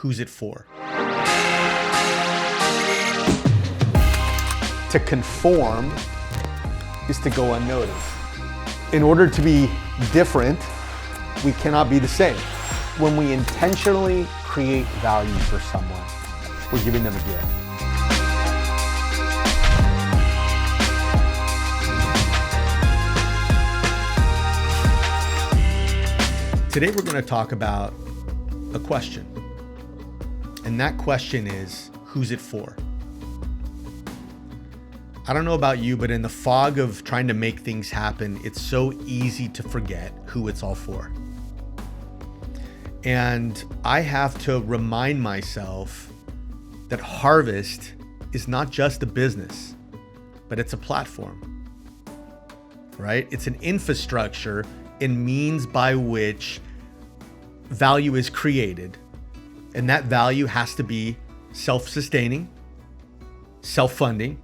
who's it for? To conform is to go unnoticed. In order to be different, we cannot be the same. When we intentionally create value for someone, we're giving them a gift. Today we're going to talk about a question. And that question is, who's it for? I don't know about you, but in the fog of trying to make things happen, it's so easy to forget who it's all for. And I have to remind myself that Harvest is not just a business, but it's a platform, right? It's an infrastructure and means by which value is created. And that value has to be self-sustaining, self-funding,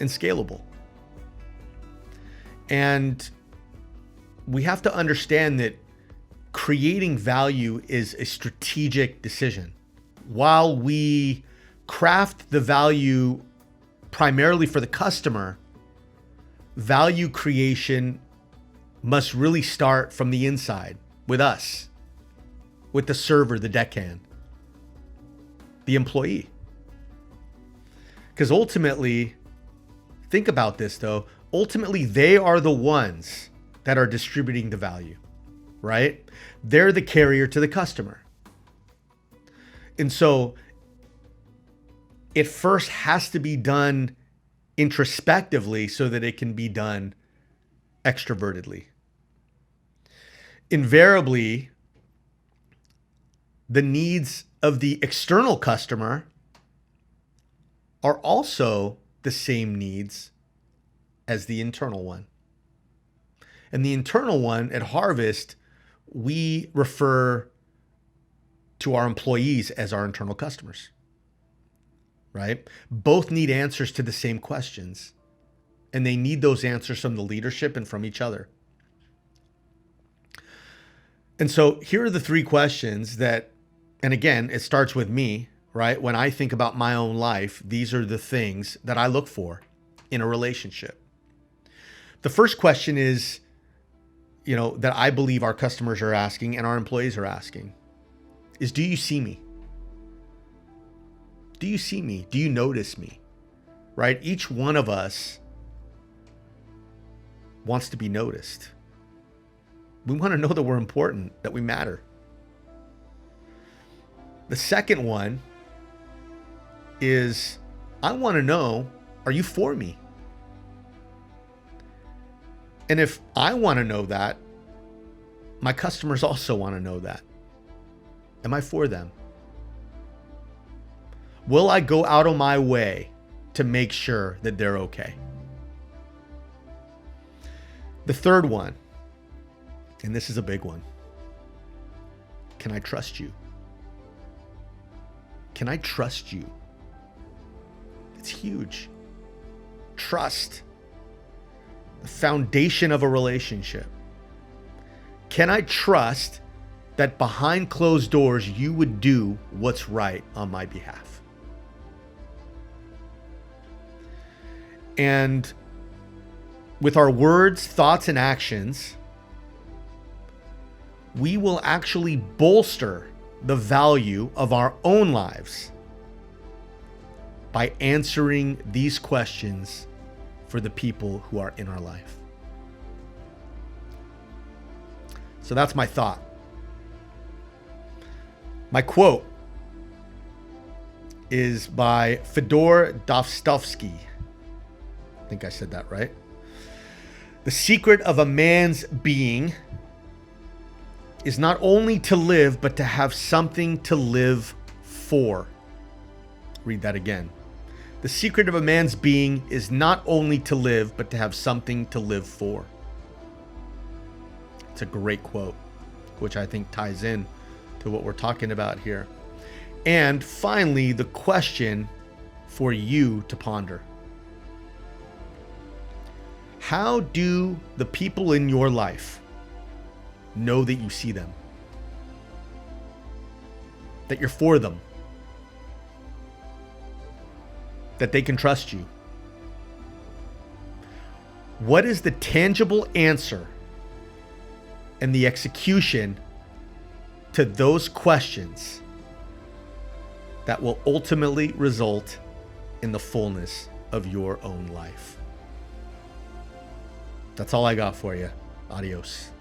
and scalable. And we have to understand that creating value is a strategic decision. While we craft the value primarily for the customer, value creation must really start from the inside with us, with the server, the deckhand, the employee. Because ultimately, think about this though, ultimately they are the ones that are distributing the value, right? They're the carrier to the customer. And so it first has to be done introspectively so that it can be done extrovertedly. Invariably, the needs of the external customer are also the same needs as the internal one. And the internal one at Harvest, we refer to our employees as our internal customers, right? Both need answers to the same questions, and they need those answers from the leadership and from each other. And so here are the three questions that, and again, it starts with me, right? When I think about my own life, these are the things that I look for in a relationship. The first question is, that I believe our customers are asking and our employees are asking is, do you see me? Do you see me? Do you notice me? Right? Each one of us wants to be noticed. We want to know that we're important, that we matter. The second one is, I want to know, are you for me? And if I want to know that, my customers also want to know that. Am I for them? Will I go out of my way to make sure that they're okay? The third one, and this is a big one. Can I trust you? Can I trust you? It's huge. Trust. The foundation of a relationship. Can I trust that behind closed doors, you would do what's right on my behalf? And with our words, thoughts, and actions, we will actually bolster the value of our own lives by answering these questions for the people who are in our life. So that's my thought. My quote is by Fyodor Dostoevsky. I think I said that right. The secret of a man's being is not only to live, but to have something to live for. Read that again. The secret of a man's being is not only to live, but to have something to live for. It's a great quote, which I think ties in to what we're talking about here. And finally, the question for you to ponder. How do the people in your life know that you see them? that you're for them, that they can trust you? What is the tangible answer and the execution to those questions that will ultimately result in the fullness of your own life? That's all I got for you. Adios.